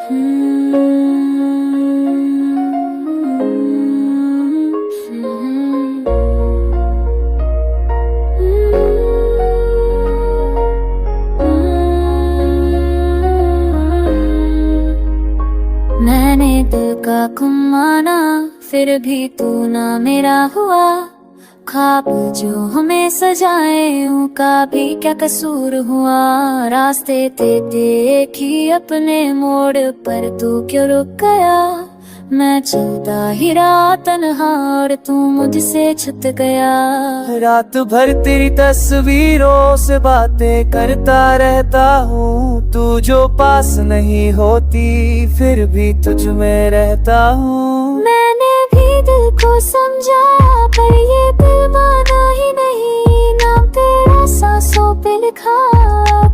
मैंने दिल का घुमाना फिर भी तू ना मेरा हुआ। ख्वाब जो हमें सजाए उनका भी क्या कसूर हुआ। रास्ते ते देखी अपने मोड़ पर तू क्यों रुक गया। मैं चलता ही रहा तन्हा और तू मुझसे छूट गया। रात भर तेरी तस्वीरों से बातें करता रहता हूँ। तू जो पास नहीं होती फिर भी तुझ में रहता हूँ। मैंने भी दिल को समझाया पर ये दिल माना ही नहीं। नाम तेरा सांसों पे लिखा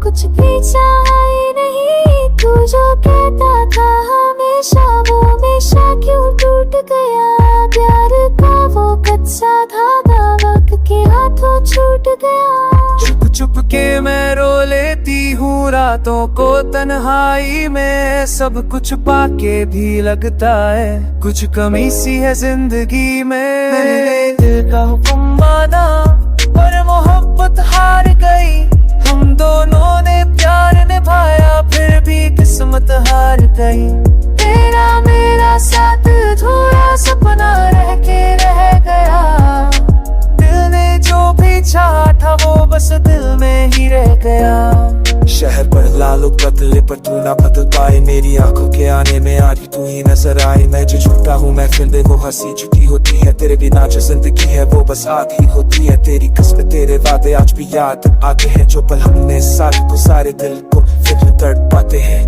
कुछ भी चाहा ही नहीं। तू जो कहता था हमेशा वो हमेशा क्यों टूट गया। प्यार का वो कच्चा धागा वक्त के हाथों छूट गया। चुप चुप के मैं रो लेती हूँ रातों को तन्हाई में। सब कुछ पाके भी लगता है कुछ कमी सी है जिंदगी में। मैंने दिल का हुक्म माना पर मोहब्बत हार गई। हम दोनों ने प्यार निभाया फिर भी किस्मत हार गई। तेरा मेरा साथ अधूरा सपना रह के रह गया। दिल ने जो भी चाहा था वो बस दिल में ही रह गया। शहर पर लालों बदले पर तू ना बदल पाए। मेरी आंखों के आने में आज तू ही नजर आए। मैं जो झूठा हूँ मैं फिर वो हंसी झूठी होती है। तेरे बिना जो जिंदगी है वो बस आधी होती है। तेरी कसम तेरे वादे आज भी याद आते हैं। जो पल हमने साथ गुजारे दिल को फिर तड़प पाते हैं।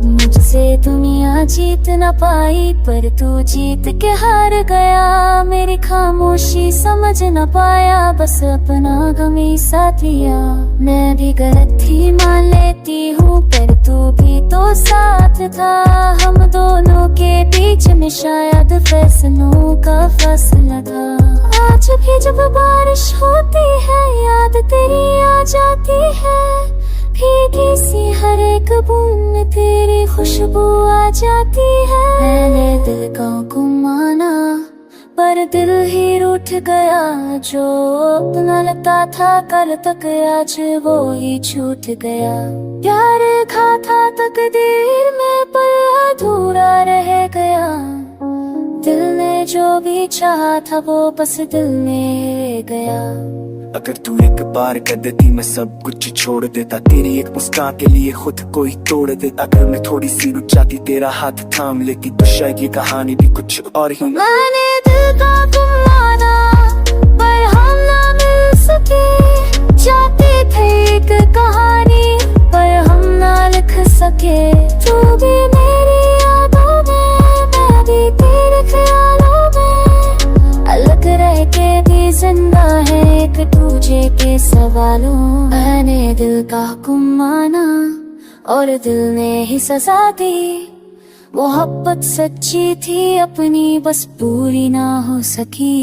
मुझसे दुनिया जीत न पाई पर तू जीत के हार गया। मेरी खामोशी समझ न पाया बस अपना गम ही साथ लिया। मैं भी गलत थी मान लेती हूँ पर तू भी तो साथ था। हम दोनों के बीच में शायद फैसलों का फासला था। आज भी जब बारिश होती है याद तेरी आ जाती है। भीगी सी हर एक बूंद तेरी खुशबू आ जाती है। मैंने दिल का घुमाना पर दिल ही रूठ गया। जो अपना लगता था कल तक आज वो ही छूट गया। प्यार खा था तकदीर में पर अधूरा रह गया। दिल ने जो भी चाहा था वो बस दिल में गया। अगर तू एक बार कह देती मैं सब कुछ छोड़ देता। तेरी एक मुस्कान के लिए खुद को ही तोड़ देता। अगर मैं थोड़ी सी रुक जाती तेरा हाथ थाम लेती तो शायद ये कहानी भी कुछ और ही। मैंने दिल का घुमाना पर हम ना मिल सके। चाहते थे एक कहानी पर हम ना लिख सके। तू भी मेरी यादों में मैं भी तेरे ख्यालों में। अलग रह के भी जिंदा है एक दूजे के सवालों। मैंने दिल का घुमाना और दिल ने ही सजा दी। मोहब्बत सच्ची थी अपनी बस पूरी ना हो सकी।